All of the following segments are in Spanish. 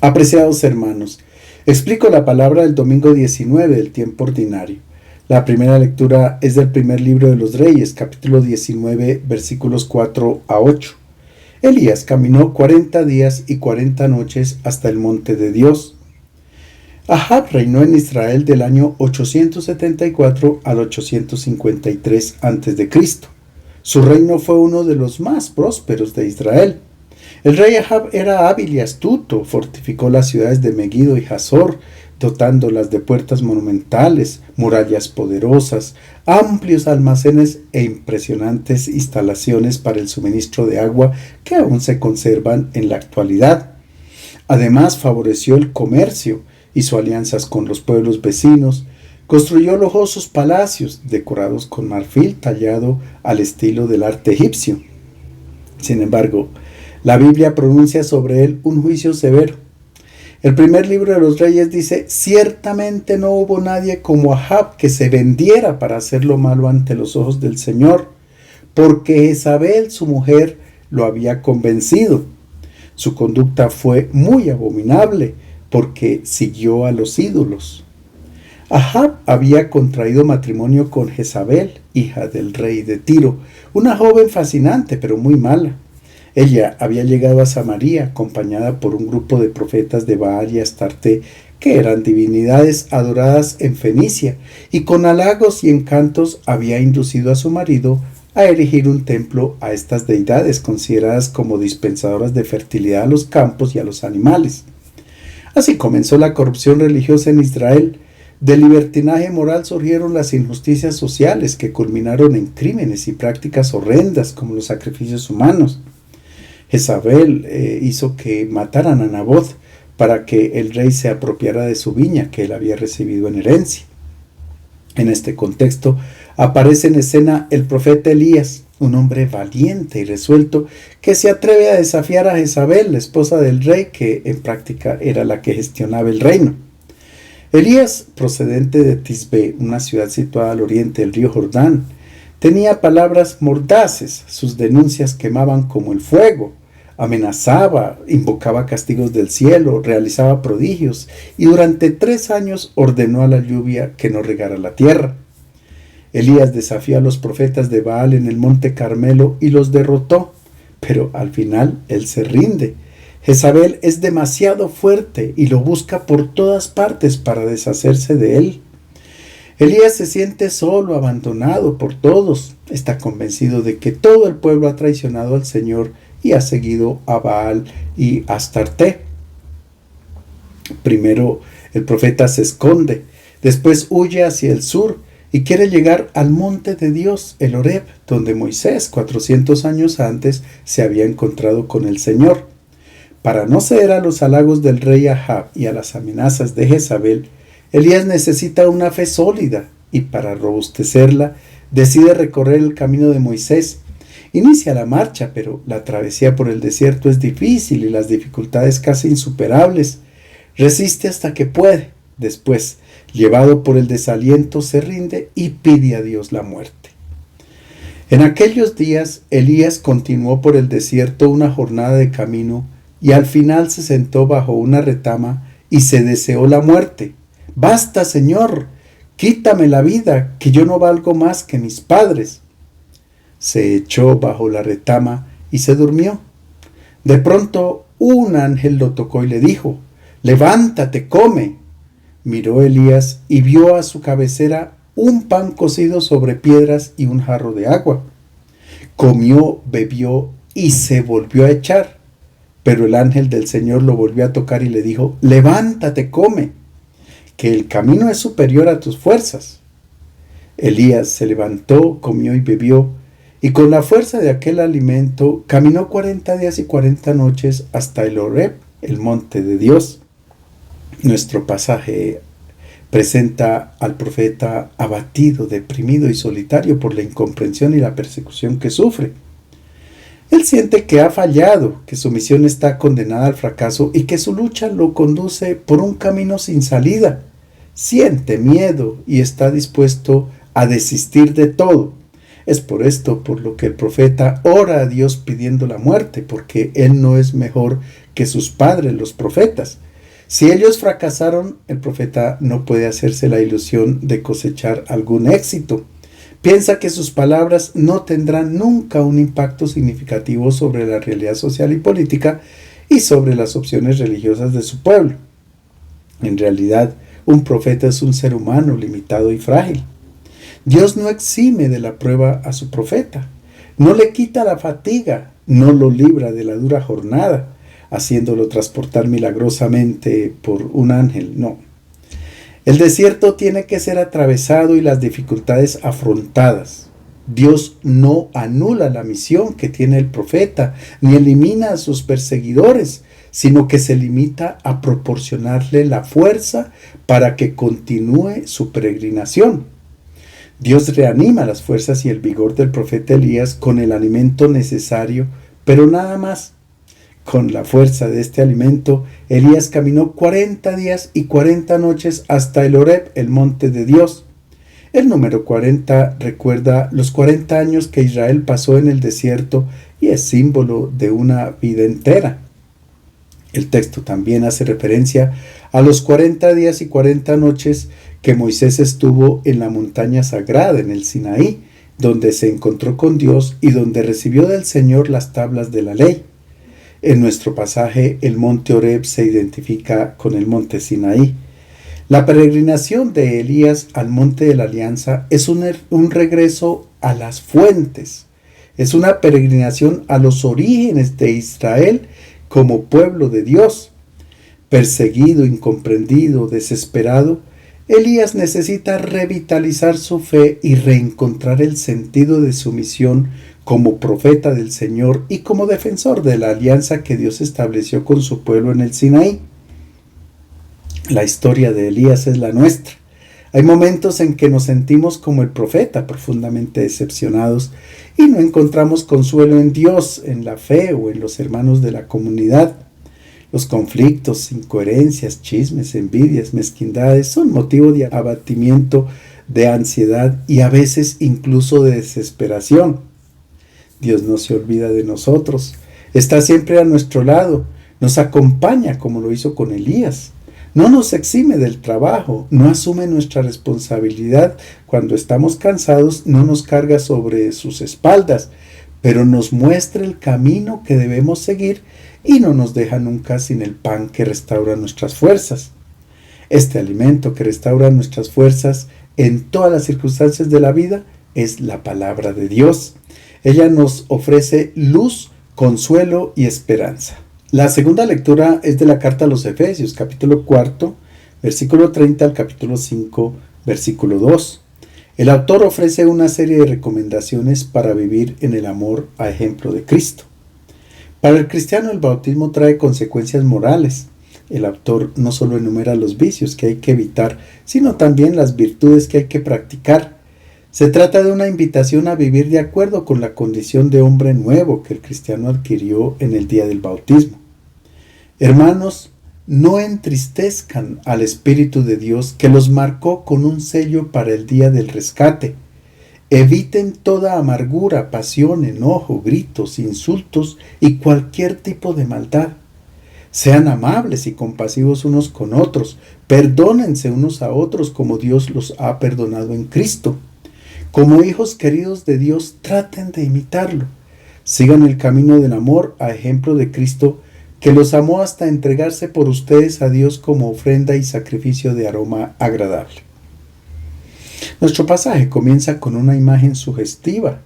Apreciados hermanos, explico la palabra del domingo 19 del tiempo ordinario. La primera lectura es del primer libro de los Reyes, capítulo 19, versículos 4 a 8. Elías caminó 40 días y 40 noches hasta el monte de Dios. Ahab reinó en Israel del año 874 al 853 a.C. Su reino fue uno de los más prósperos de Israel. El rey Ahab era hábil y astuto, fortificó las ciudades de Megiddo y Hazor, dotándolas de puertas monumentales, murallas poderosas, amplios almacenes e impresionantes instalaciones para el suministro de agua que aún se conservan en la actualidad. Además, favoreció el comercio, hizo alianzas con los pueblos vecinos, construyó lujosos palacios decorados con marfil tallado al estilo del arte egipcio. Sin embargo, la Biblia pronuncia sobre él un juicio severo. El primer libro de los Reyes dice: ciertamente no hubo nadie como Ahab que se vendiera para hacer lo malo ante los ojos del Señor, porque Jezabel, su mujer, lo había convencido. Su conducta fue muy abominable, porque siguió a los ídolos. Ahab había contraído matrimonio con Jezabel, hija del rey de Tiro, una joven fascinante pero muy mala. Ella había llegado a Samaria acompañada por un grupo de profetas de Baal y Astarte, que eran divinidades adoradas en Fenicia, y con halagos y encantos había inducido a su marido a erigir un templo a estas deidades, consideradas como dispensadoras de fertilidad a los campos y a los animales. Así comenzó la corrupción religiosa en Israel. Del libertinaje moral surgieron las injusticias sociales que culminaron en crímenes y prácticas horrendas como los sacrificios humanos. Jezabel hizo que mataran a Naboth para que el rey se apropiara de su viña que él había recibido en herencia. En este contexto aparece en escena el profeta Elías, un hombre valiente y resuelto que se atreve a desafiar a Jezabel, la esposa del rey, que en práctica era la que gestionaba el reino. Elías, procedente de Tisbe, una ciudad situada al oriente del río Jordán, tenía palabras mordaces, sus denuncias quemaban como el fuego, amenazaba, invocaba castigos del cielo, realizaba prodigios y durante 3 años ordenó a la lluvia que no regara la tierra. Elías desafió a los profetas de Baal en el monte Carmelo y los derrotó, pero al final él se rinde. Jezabel es demasiado fuerte y lo busca por todas partes para deshacerse de él. Elías se siente solo, abandonado por todos. Está convencido de que todo el pueblo ha traicionado al Señor y ha seguido a Baal y Astarte. Primero el profeta se esconde, después huye hacia el sur y quiere llegar al monte de Dios, el Horeb, donde Moisés, 400 años antes, se había encontrado con el Señor. Para no ceder a los halagos del rey Ahab y a las amenazas de Jezabel, Elías necesita una fe sólida y para robustecerla decide recorrer el camino de Moisés. Inicia la marcha, pero la travesía por el desierto es difícil y las dificultades casi insuperables. Resiste hasta que puede. Después, llevado por el desaliento, se rinde y pide a Dios la muerte. En aquellos días, Elías continuó por el desierto una jornada de camino y al final se sentó bajo una retama y se deseó la muerte. «Basta, Señor, quítame la vida, que yo no valgo más que mis padres». Se echó bajo la retama y se durmió. De pronto un ángel lo tocó y le dijo: «Levántate, come». Miró Elías y vio a su cabecera un pan cocido sobre piedras y un jarro de agua. Comió, bebió y se volvió a echar. Pero el ángel del Señor lo volvió a tocar y le dijo: «Levántate, come, que el camino es superior a tus fuerzas». Elías se levantó, comió y bebió, y con la fuerza de aquel alimento caminó 40 días y 40 noches hasta el Horeb, el monte de Dios. Nuestro pasaje presenta al profeta abatido, deprimido y solitario por la incomprensión y la persecución que sufre. Él siente que ha fallado, que su misión está condenada al fracaso y que su lucha lo conduce por un camino sin salida. Siente miedo y está dispuesto a desistir de todo. Es por esto por lo que el profeta ora a Dios pidiendo la muerte, porque él no es mejor que sus padres, los profetas. Si ellos fracasaron, el profeta no puede hacerse la ilusión de cosechar algún éxito. Piensa que sus palabras no tendrán nunca un impacto significativo sobre la realidad social y política y sobre las opciones religiosas de su pueblo. En realidad, un profeta es un ser humano limitado y frágil. Dios no exime de la prueba a su profeta, no le quita la fatiga, no lo libra de la dura jornada, haciéndolo transportar milagrosamente por un ángel, no. El desierto tiene que ser atravesado y las dificultades afrontadas. Dios no anula la misión que tiene el profeta, ni elimina a sus perseguidores, sino que se limita a proporcionarle la fuerza para que continúe su peregrinación. Dios reanima las fuerzas y el vigor del profeta Elías con el alimento necesario, pero nada más. Con la fuerza de este alimento, Elías caminó 40 días y 40 noches hasta el Horeb, el monte de Dios. El número 40 recuerda los 40 años que Israel pasó en el desierto y es símbolo de una vida entera. El texto también hace referencia a los 40 días y 40 noches que Moisés estuvo en la montaña sagrada, en el Sinaí, donde se encontró con Dios y donde recibió del Señor las tablas de la ley. En nuestro pasaje, el monte Horeb se identifica con el monte Sinaí. La peregrinación de Elías al monte de la alianza es un regreso a las fuentes. Es una peregrinación a los orígenes de Israel como pueblo de Dios. Perseguido, incomprendido, desesperado, Elías necesita revitalizar su fe y reencontrar el sentido de su misión como profeta del Señor y como defensor de la alianza que Dios estableció con su pueblo en el Sinaí. La historia de Elías es la nuestra. Hay momentos en que nos sentimos como el profeta, profundamente decepcionados, y no encontramos consuelo en Dios, en la fe o en los hermanos de la comunidad. Los conflictos, incoherencias, chismes, envidias, mezquindades son motivo de abatimiento, de ansiedad y a veces incluso de desesperación. Dios no se olvida de nosotros, está siempre a nuestro lado, nos acompaña como lo hizo con Elías. No nos exime del trabajo, no asume nuestra responsabilidad. Cuando estamos cansados, no nos carga sobre sus espaldas, pero nos muestra el camino que debemos seguir y no nos deja nunca sin el pan que restaura nuestras fuerzas. Este alimento que restaura nuestras fuerzas en todas las circunstancias de la vida es la palabra de Dios. Ella nos ofrece luz, consuelo y esperanza. La segunda lectura es de la carta a los Efesios, capítulo 4, versículo 30 al capítulo 5, versículo 2. El autor ofrece una serie de recomendaciones para vivir en el amor a ejemplo de Cristo. Para el cristiano el bautismo trae consecuencias morales. El autor no solo enumera los vicios que hay que evitar, sino también las virtudes que hay que practicar. Se trata de una invitación a vivir de acuerdo con la condición de hombre nuevo que el cristiano adquirió en el día del bautismo. Hermanos, no entristezcan al Espíritu de Dios que los marcó con un sello para el día del rescate. Eviten toda amargura, pasión, enojo, gritos, insultos y cualquier tipo de maldad. Sean amables y compasivos unos con otros. Perdónense unos a otros como Dios los ha perdonado en Cristo. Como hijos queridos de Dios, traten de imitarlo. Sigan el camino del amor a ejemplo de Cristo, que los amó hasta entregarse por ustedes a Dios como ofrenda y sacrificio de aroma agradable. Nuestro pasaje comienza con una imagen sugestiva.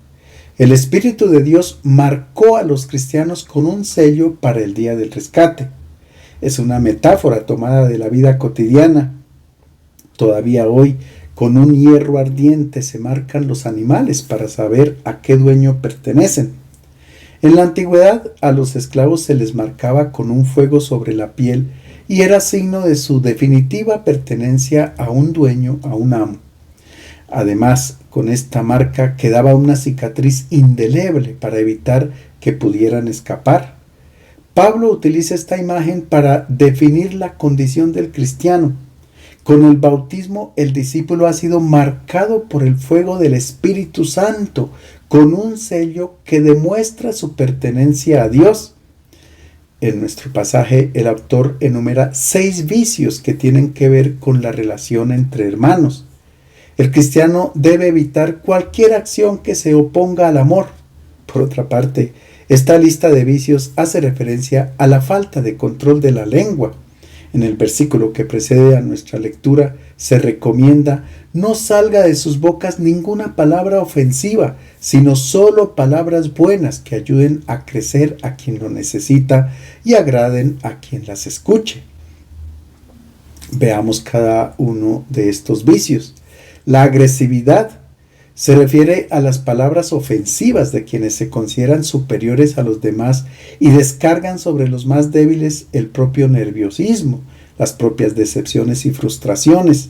El Espíritu de Dios marcó a los cristianos con un sello para el día del rescate. Es una metáfora tomada de la vida cotidiana. Todavía hoy, con un hierro ardiente se marcan los animales para saber a qué dueño pertenecen. En la antigüedad a los esclavos se les marcaba con un fuego sobre la piel y era signo de su definitiva pertenencia a un dueño, a un amo. Además, con esta marca quedaba una cicatriz indeleble para evitar que pudieran escapar. Pablo utiliza esta imagen para definir la condición del cristiano. Con el bautismo, el discípulo ha sido marcado por el fuego del Espíritu Santo, con un sello que demuestra su pertenencia a Dios. En nuestro pasaje, el autor enumera 6 vicios que tienen que ver con la relación entre hermanos. El cristiano debe evitar cualquier acción que se oponga al amor. Por otra parte, esta lista de vicios hace referencia a la falta de control de la lengua. En el versículo que precede a nuestra lectura se recomienda: no salga de sus bocas ninguna palabra ofensiva, sino solo palabras buenas que ayuden a crecer a quien lo necesita y agraden a quien las escuche. Veamos cada uno de estos vicios. La agresividad se refiere a las palabras ofensivas de quienes se consideran superiores a los demás y descargan sobre los más débiles el propio nerviosismo, las propias decepciones y frustraciones.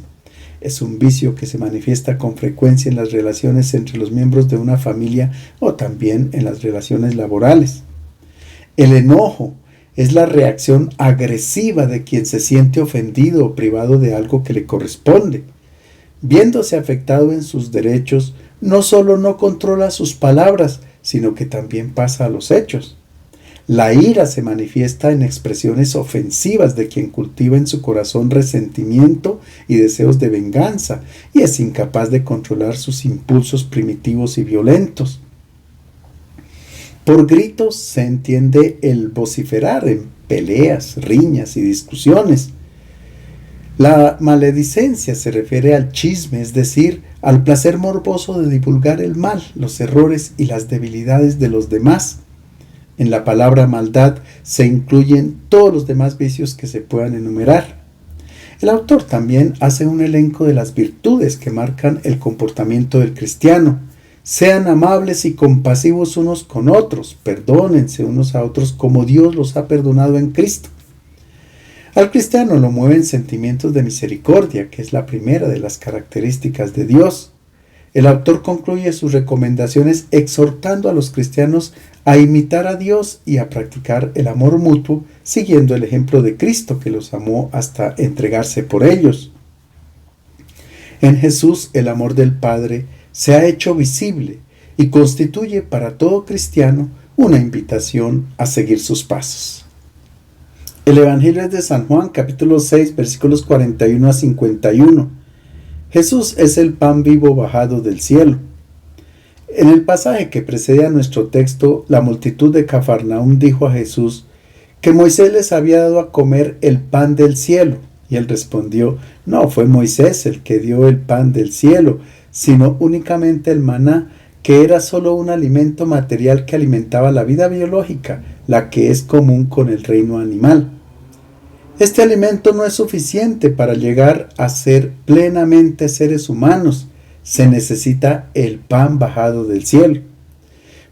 Es un vicio que se manifiesta con frecuencia en las relaciones entre los miembros de una familia o también en las relaciones laborales. El enojo es la reacción agresiva de quien se siente ofendido o privado de algo que le corresponde. Viéndose afectado en sus derechos, no solo no controla sus palabras, sino que también pasa a los hechos. La ira se manifiesta en expresiones ofensivas de quien cultiva en su corazón resentimiento y deseos de venganza, y es incapaz de controlar sus impulsos primitivos y violentos. Por gritos se entiende el vociferar en peleas, riñas y discusiones. La maledicencia se refiere al chisme, es decir, al placer morboso de divulgar el mal, los errores y las debilidades de los demás. En la palabra maldad se incluyen todos los demás vicios que se puedan enumerar. El autor también hace un elenco de las virtudes que marcan el comportamiento del cristiano. Sean amables y compasivos unos con otros, perdónense unos a otros como Dios los ha perdonado en Cristo. Al cristiano lo mueven sentimientos de misericordia, que es la primera de las características de Dios. El autor concluye sus recomendaciones exhortando a los cristianos a imitar a Dios y a practicar el amor mutuo, siguiendo el ejemplo de Cristo, que los amó hasta entregarse por ellos. En Jesús, el amor del Padre se ha hecho visible y constituye para todo cristiano una invitación a seguir sus pasos. El Evangelio es de San Juan, capítulo 6, versículos 41 a 51. Jesús es el pan vivo bajado del cielo. En el pasaje que precede a nuestro texto, la multitud de Cafarnaúm dijo a Jesús que Moisés les había dado a comer el pan del cielo. Y él respondió: no fue Moisés el que dio el pan del cielo, sino únicamente el maná, que era solo un alimento material que alimentaba la vida biológica, la que es común con el reino animal. Este alimento no es suficiente para llegar a ser plenamente seres humanos. Se necesita el pan bajado del cielo.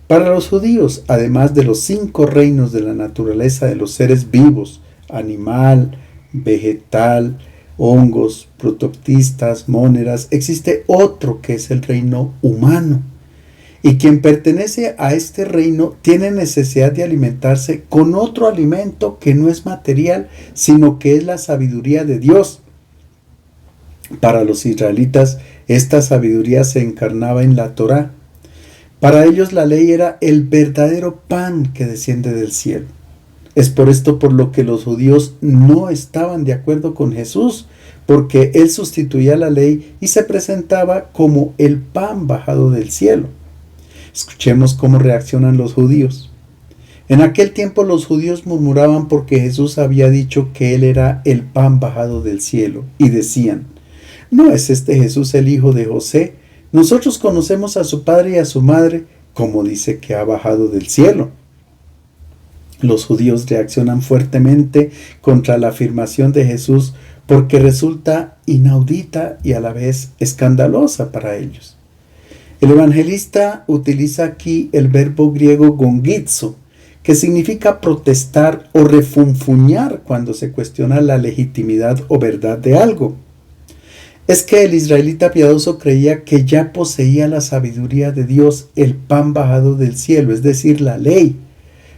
Para los judíos, además de los 5 reinos de la naturaleza de los seres vivos, animal, vegetal, hongos, protoctistas, móneras, existe otro que es el reino humano. Y quien pertenece a este reino tiene necesidad de alimentarse con otro alimento que no es material, sino que es la sabiduría de Dios. Para los israelitas, esta sabiduría se encarnaba en la Torá. Para ellos la ley era el verdadero pan que desciende del cielo. Es por esto por lo que los judíos no estaban de acuerdo con Jesús, porque él sustituía la ley y se presentaba como el pan bajado del cielo. Escuchemos cómo reaccionan los judíos. En aquel tiempo los judíos murmuraban porque Jesús había dicho que él era el pan bajado del cielo, y decían: ¿no es este Jesús el hijo de José? Nosotros conocemos a su padre y a su madre, como dice que ha bajado del cielo. Los judíos reaccionan fuertemente contra la afirmación de Jesús porque resulta inaudita y a la vez escandalosa para ellos. El evangelista utiliza aquí el verbo griego gongizo, que significa protestar o refunfuñar cuando se cuestiona la legitimidad o verdad de algo. Es que el israelita piadoso creía que ya poseía la sabiduría de Dios, el pan bajado del cielo, es decir, la ley,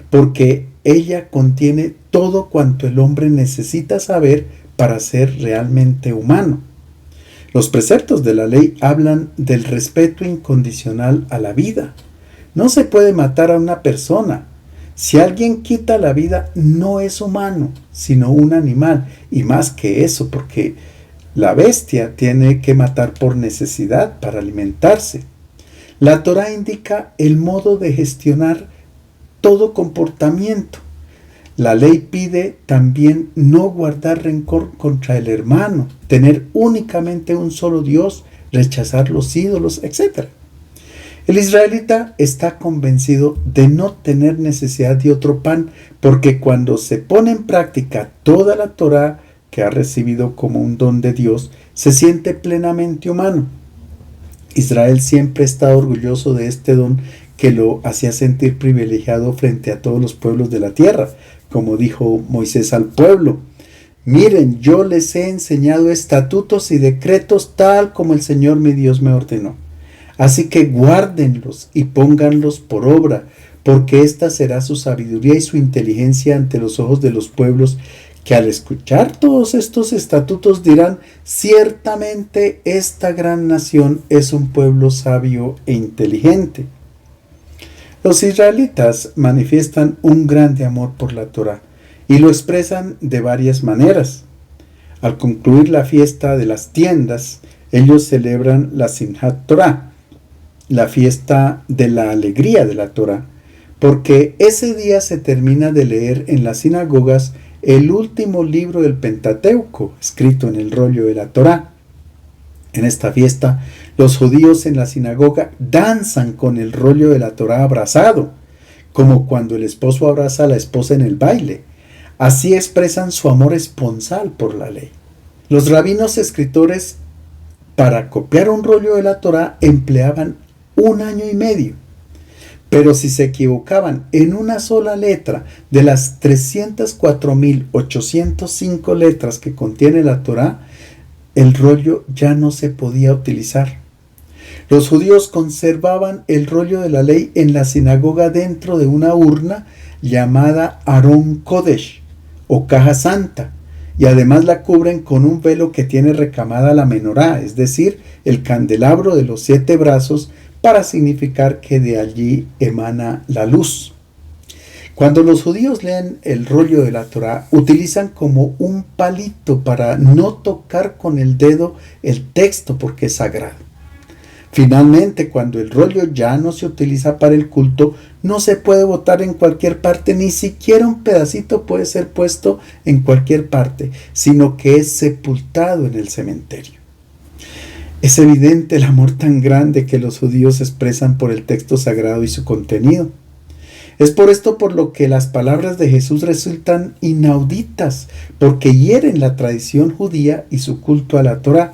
porque ella contiene todo cuanto el hombre necesita saber para ser realmente humano. Los preceptos de la ley hablan del respeto incondicional a la vida. No se puede matar a una persona. Si alguien quita la vida, no es humano, sino un animal. Y más que eso, porque la bestia tiene que matar por necesidad para alimentarse. La Torá indica el modo de gestionar todo comportamiento. La ley pide también no guardar rencor contra el hermano, tener únicamente un solo Dios, rechazar los ídolos, etc. El israelita está convencido de no tener necesidad de otro pan, porque cuando se pone en práctica toda la Torá que ha recibido como un don de Dios, se siente plenamente humano. Israel siempre está orgulloso de este don que lo hacía sentir privilegiado frente a todos los pueblos de la tierra, como dijo Moisés al pueblo: miren, yo les he enseñado estatutos y decretos tal como el Señor mi Dios me ordenó. Así que guárdenlos y pónganlos por obra, porque esta será su sabiduría y su inteligencia ante los ojos de los pueblos, que al escuchar todos estos estatutos dirán: ciertamente esta gran nación es un pueblo sabio e inteligente. Los israelitas manifiestan un grande amor por la Torá y lo expresan de varias maneras. Al concluir la fiesta de las tiendas, ellos celebran la Simchat Torah, la fiesta de la alegría de la Torá, porque ese día se termina de leer en las sinagogas el último libro del Pentateuco, escrito en el rollo de la Torá. En esta fiesta, los judíos en la sinagoga danzan con el rollo de la Torá abrazado, como cuando el esposo abraza a la esposa en el baile. Así expresan su amor esponsal por la ley. Los rabinos escritores, para copiar un rollo de la Torá, empleaban 1 año y medio. Pero si se equivocaban en una sola letra de las 304.805 letras que contiene la Torá, el rollo ya no se podía utilizar. Los judíos conservaban el rollo de la ley en la sinagoga dentro de una urna llamada Arón Kodesh o caja santa, y además la cubren con un velo que tiene recamada la menorá, es decir, el candelabro de los 7 brazos, para significar que de allí emana la luz. Cuando los judíos leen el rollo de la Torá, utilizan como un palito para no tocar con el dedo el texto porque es sagrado. Finalmente, cuando el rollo ya no se utiliza para el culto, no se puede botar en cualquier parte, ni siquiera un pedacito puede ser puesto en cualquier parte, sino que es sepultado en el cementerio. Es evidente el amor tan grande que los judíos expresan por el texto sagrado y su contenido. Es por esto por lo que las palabras de Jesús resultan inauditas, porque hieren la tradición judía y su culto a la Torá.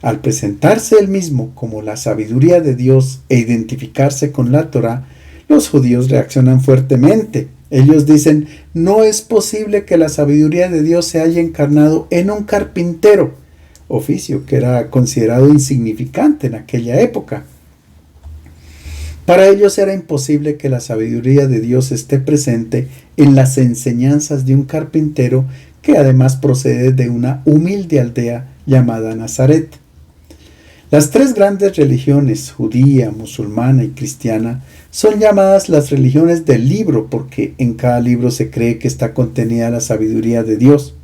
Al presentarse él mismo como la sabiduría de Dios e identificarse con la Torá, los judíos reaccionan fuertemente. Ellos dicen: no es posible que la sabiduría de Dios se haya encarnado en un carpintero, oficio que era considerado insignificante en aquella época. Para ellos era imposible que la sabiduría de Dios esté presente en las enseñanzas de un carpintero que además procede de una humilde aldea llamada Nazaret. Las 3 grandes religiones, judía, musulmana y cristiana, son llamadas las religiones del libro porque en cada libro se cree que está contenida la sabiduría de Dios.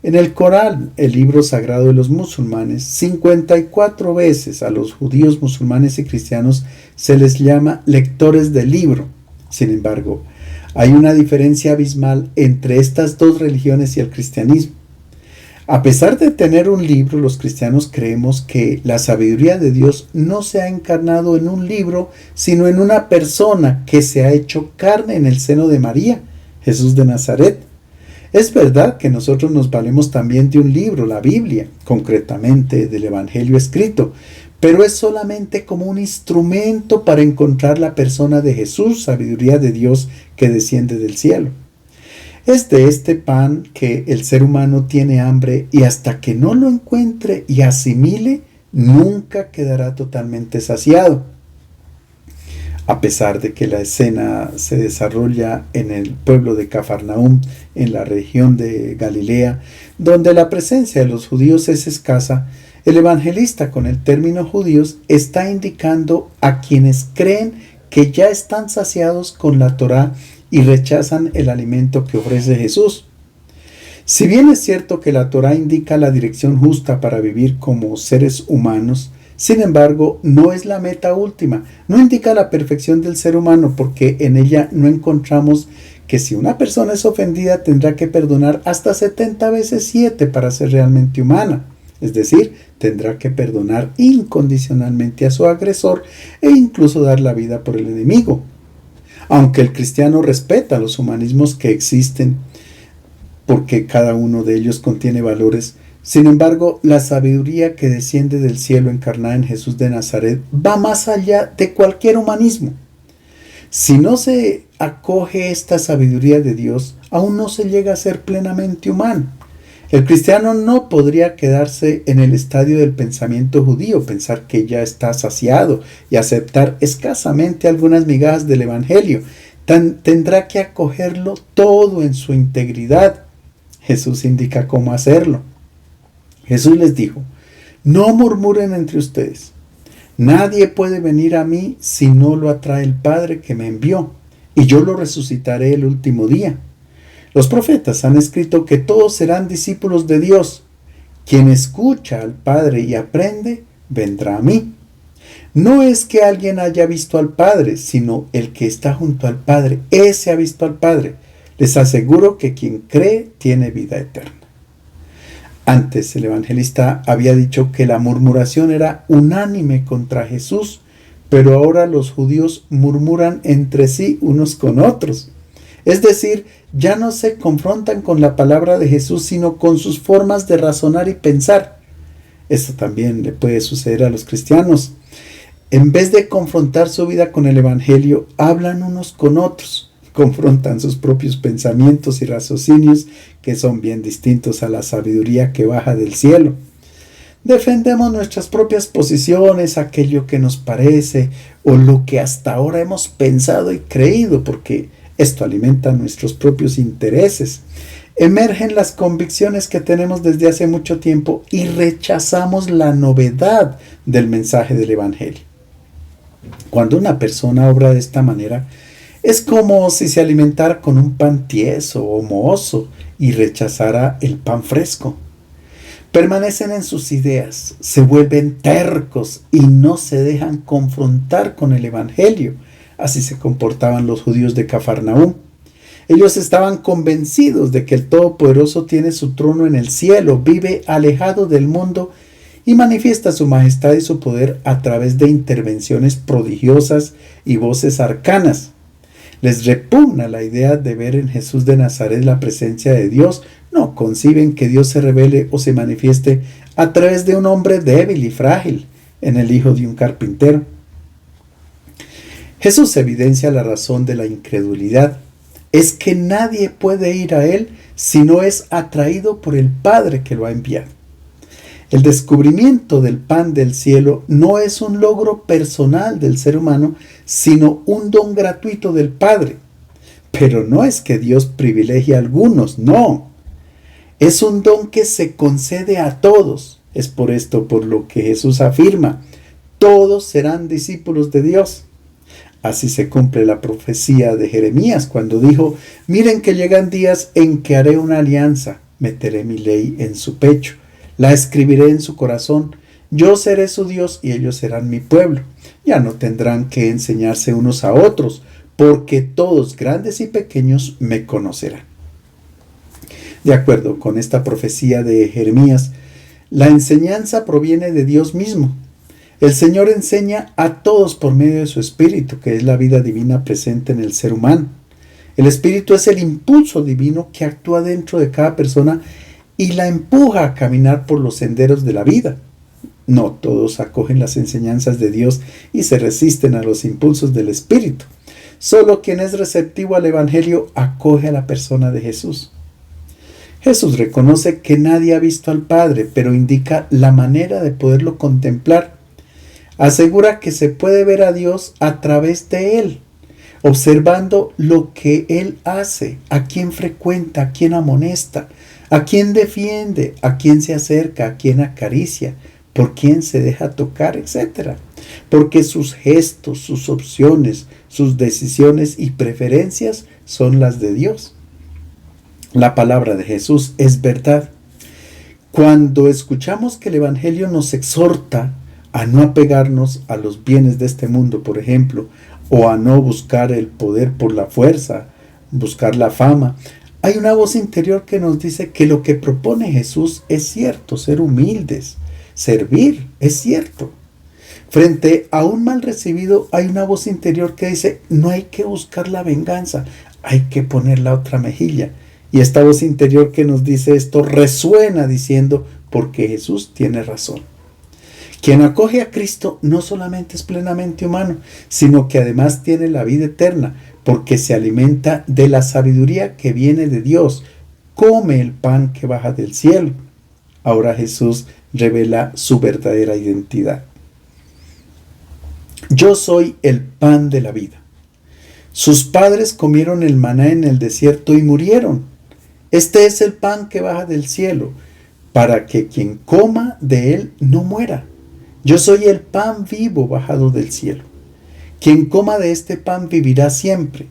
En el Corán, el libro sagrado de los musulmanes, 54 veces a los judíos, musulmanes y cristianos se les llama lectores del libro. Sin embargo, hay una diferencia abismal entre estas 2 religiones y el cristianismo. A pesar de tener un libro, los cristianos creemos que la sabiduría de Dios no se ha encarnado en un libro, sino en una persona que se ha hecho carne en el seno de María, Jesús de Nazaret. Es verdad que nosotros nos valemos también de un libro, la Biblia, concretamente del Evangelio escrito, pero es solamente como un instrumento para encontrar la persona de Jesús, sabiduría de Dios que desciende del cielo. Es de este pan que el ser humano tiene hambre y hasta que no lo encuentre y asimile, nunca quedará totalmente saciado. A pesar de que la escena se desarrolla en el pueblo de Cafarnaúm, en la región de Galilea, donde la presencia de los judíos es escasa, el evangelista con el término judíos está indicando a quienes creen que ya están saciados con la Torá y rechazan el alimento que ofrece Jesús. Si bien es cierto que la Torá indica la dirección justa para vivir como seres humanos, sin embargo, no es la meta última, no indica la perfección del ser humano, porque en ella no encontramos que si una persona es ofendida tendrá que perdonar hasta 70 veces 7 para ser realmente humana. Es decir, tendrá que perdonar incondicionalmente a su agresor e incluso dar la vida por el enemigo. Aunque el cristiano respeta los humanismos que existen, porque cada uno de ellos contiene valores, sin embargo, la sabiduría que desciende del cielo encarnada en Jesús de Nazaret va más allá de cualquier humanismo. Si no se acoge esta sabiduría de Dios, aún no se llega a ser plenamente humano. El cristiano no podría quedarse en el estadio del pensamiento judío, pensar que ya está saciado y aceptar escasamente algunas migajas del Evangelio. Tendrá que acogerlo todo en su integridad. Jesús indica cómo hacerlo. Jesús les dijo: no murmuren entre ustedes. Nadie puede venir a mí si no lo atrae el Padre que me envió, y yo lo resucitaré el último día. Los profetas han escrito que todos serán discípulos de Dios. Quien escucha al Padre y aprende, vendrá a mí. No es que alguien haya visto al Padre, sino el que está junto al Padre. Ese ha visto al Padre. Les aseguro que quien cree tiene vida eterna. Antes el evangelista había dicho que la murmuración era unánime contra Jesús, pero ahora los judíos murmuran entre sí unos con otros. Es decir, ya no se confrontan con la palabra de Jesús, sino con sus formas de razonar y pensar. Esto también le puede suceder a los cristianos. En vez de confrontar su vida con el evangelio, hablan unos con otros. Confrontan sus propios pensamientos y raciocinios, que son bien distintos a la sabiduría que baja del cielo. Defendemos nuestras propias posiciones, aquello que nos parece o lo que hasta ahora hemos pensado y creído, porque esto alimenta nuestros propios intereses. Emergen las convicciones que tenemos desde hace mucho tiempo y rechazamos la novedad del mensaje del Evangelio. Cuando una persona obra de esta manera, es como si se alimentara con un pan tieso o mohoso y rechazara el pan fresco. Permanecen en sus ideas, se vuelven tercos y no se dejan confrontar con el Evangelio. Así se comportaban los judíos de Cafarnaúm. Ellos estaban convencidos de que el Todopoderoso tiene su trono en el cielo, vive alejado del mundo y manifiesta su majestad y su poder a través de intervenciones prodigiosas y voces arcanas. Les repugna la idea de ver en Jesús de Nazaret la presencia de Dios. No conciben que Dios se revele o se manifieste a través de un hombre débil y frágil, en el hijo de un carpintero. Jesús evidencia la razón de la incredulidad. Es que nadie puede ir a Él si no es atraído por el Padre que lo ha enviado. El descubrimiento del pan del cielo no es un logro personal del ser humano, sino un don gratuito del Padre. Pero no es que Dios privilegie a algunos, no. Es un don que se concede a todos. Es por esto por lo que Jesús afirma: todos serán discípulos de Dios. Así se cumple la profecía de Jeremías cuando dijo: miren que llegan días en que haré una alianza, meteré mi ley en su pecho. La escribiré en su corazón, yo seré su Dios y ellos serán mi pueblo. Ya no tendrán que enseñarse unos a otros, porque todos, grandes y pequeños, me conocerán. De acuerdo con esta profecía de Jeremías, la enseñanza proviene de Dios mismo. El Señor enseña a todos por medio de su Espíritu, que es la vida divina presente en el ser humano. El Espíritu es el impulso divino que actúa dentro de cada persona y la empuja a caminar por los senderos de la vida. No todos acogen las enseñanzas de Dios y se resisten a los impulsos del Espíritu. Solo quien es receptivo al Evangelio acoge a la persona de Jesús. Jesús reconoce que nadie ha visto al Padre, pero indica la manera de poderlo contemplar. Asegura que se puede ver a Dios a través de Él, observando lo que Él hace, a quién frecuenta, a quién amonesta, a quién defiende, a quién se acerca, a quién acaricia, por quién se deja tocar, etc. Porque sus gestos, sus opciones, sus decisiones y preferencias son las de Dios. La palabra de Jesús es verdad. Cuando escuchamos que el Evangelio nos exhorta a no apegarnos a los bienes de este mundo, por ejemplo, o a no buscar el poder por la fuerza, buscar la fama, hay una voz interior que nos dice que lo que propone Jesús es cierto, ser humildes, servir, es cierto. Frente a un mal recibido hay una voz interior que dice, no hay que buscar la venganza, hay que poner la otra mejilla. Y esta voz interior que nos dice esto resuena diciendo, porque Jesús tiene razón. Quien acoge a Cristo no solamente es plenamente humano, sino que además tiene la vida eterna, porque se alimenta de la sabiduría que viene de Dios, come el pan que baja del cielo. Ahora Jesús revela su verdadera identidad. Yo soy el pan de la vida. Sus padres comieron el maná en el desierto y murieron. Este es el pan que baja del cielo, para que quien coma de él no muera. Yo soy el pan vivo bajado del cielo. Quien coma de este pan vivirá siempre.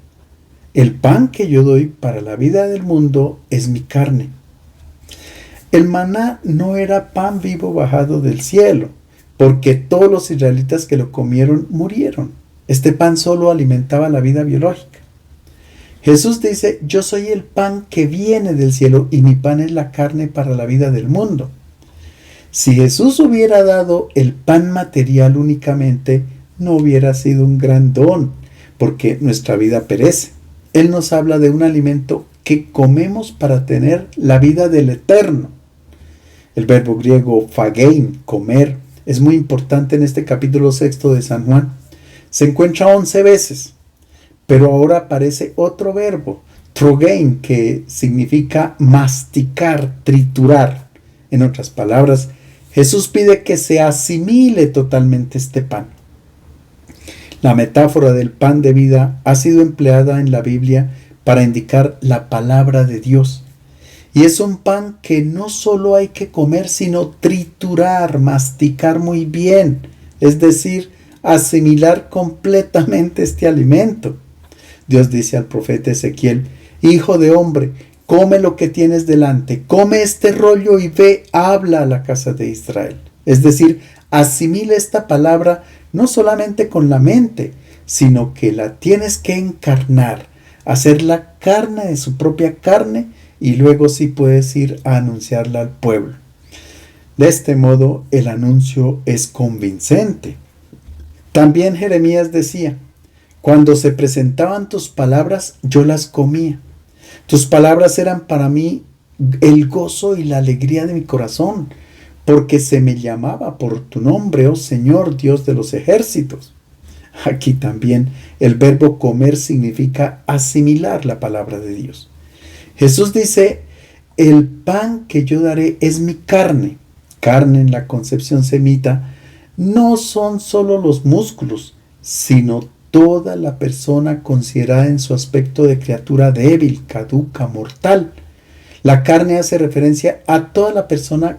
El pan que yo doy para la vida del mundo es mi carne. El maná no era pan vivo bajado del cielo, porque todos los israelitas que lo comieron murieron. Este pan solo alimentaba la vida biológica. Jesús dice, yo soy el pan que viene del cielo y mi pan es la carne para la vida del mundo. Si Jesús hubiera dado el pan material únicamente, no hubiera sido un gran don, porque nuestra vida perece. Él nos habla de un alimento que comemos para tener la vida del eterno. El verbo griego phagein, comer, es muy importante en este capítulo 6 de San Juan. Se encuentra 11 veces, pero ahora aparece otro verbo, trogein, que significa masticar, triturar. En otras palabras, Jesús pide que se asimile totalmente este pan. La metáfora del pan de vida ha sido empleada en la Biblia para indicar la palabra de Dios. Y es un pan que no solo hay que comer, sino triturar, masticar muy bien, es decir, asimilar completamente este alimento. Dios dice al profeta Ezequiel, hijo de hombre, come lo que tienes delante, come este rollo y ve, habla a la casa de Israel. Es decir, asimila esta palabra no solamente con la mente, sino que la tienes que encarnar, hacer la carne de su propia carne y luego sí puedes ir a anunciarla al pueblo. De este modo el anuncio es convincente. También Jeremías decía, cuando se presentaban tus palabras, yo las comía. Tus palabras eran para mí el gozo y la alegría de mi corazón, porque se me llamaba por tu nombre, oh Señor, Dios de los ejércitos. Aquí también el verbo comer significa asimilar la palabra de Dios. Jesús dice, el pan que yo daré es mi carne. Carne en la concepción semita no son solo los músculos, sino toda la persona considerada en su aspecto de criatura débil, caduca, mortal. La carne hace referencia a toda la persona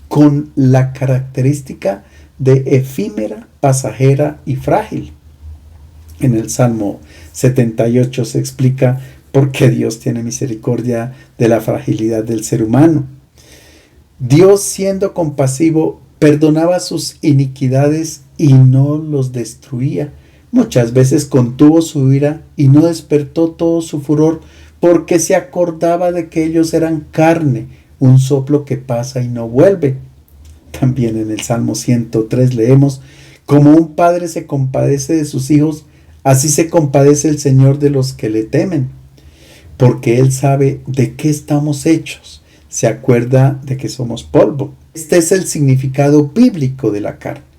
con la característica de efímera, pasajera y frágil. En el Salmo 78 se explica por qué Dios tiene misericordia de la fragilidad del ser humano. Dios, siendo compasivo, perdonaba sus iniquidades y no los destruía. Muchas veces contuvo su ira y no despertó todo su furor porque se acordaba de que ellos eran carne, un soplo que pasa y no vuelve. También en el Salmo 103 leemos, como un padre se compadece de sus hijos, así se compadece el Señor de los que le temen, porque Él sabe de qué estamos hechos, se acuerda de que somos polvo. Este es el significado bíblico de la carne.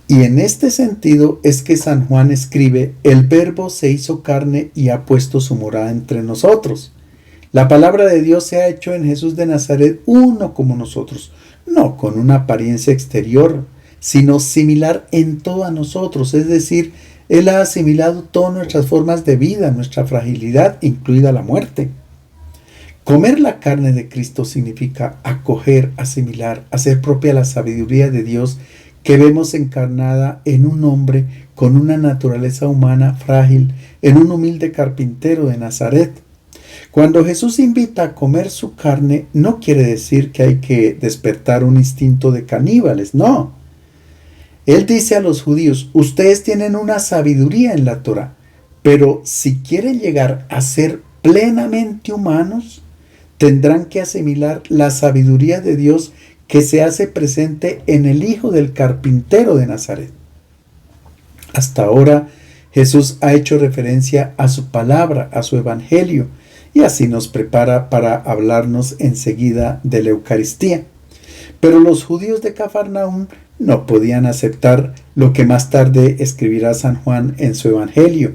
Y en este sentido es que San Juan escribe, el Verbo se hizo carne y ha puesto su morada entre nosotros. La palabra de Dios se ha hecho en Jesús de Nazaret uno como nosotros, no con una apariencia exterior, sino similar en todo a nosotros, es decir, Él ha asimilado todas nuestras formas de vida, nuestra fragilidad, incluida la muerte. Comer la carne de Cristo significa acoger, asimilar, hacer propia la sabiduría de Dios que vemos encarnada en un hombre con una naturaleza humana frágil, en un humilde carpintero de Nazaret. Cuando Jesús invita a comer su carne, no quiere decir que hay que despertar un instinto de caníbales, no. Él dice a los judíos, ustedes tienen una sabiduría en la Torá, pero si quieren llegar a ser plenamente humanos, tendrán que asimilar la sabiduría de Dios que se hace presente en el Hijo del carpintero de Nazaret. Hasta ahora, Jesús ha hecho referencia a su palabra, a su evangelio, y así nos prepara para hablarnos enseguida de la Eucaristía. Pero los judíos de Cafarnaúm no podían aceptar lo que más tarde escribirá San Juan en su evangelio.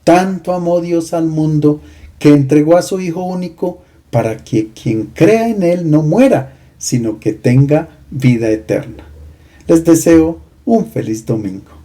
Tanto amó Dios al mundo que entregó a su Hijo único para que quien crea en Él no muera, sino que tenga vida eterna. Les deseo un feliz domingo.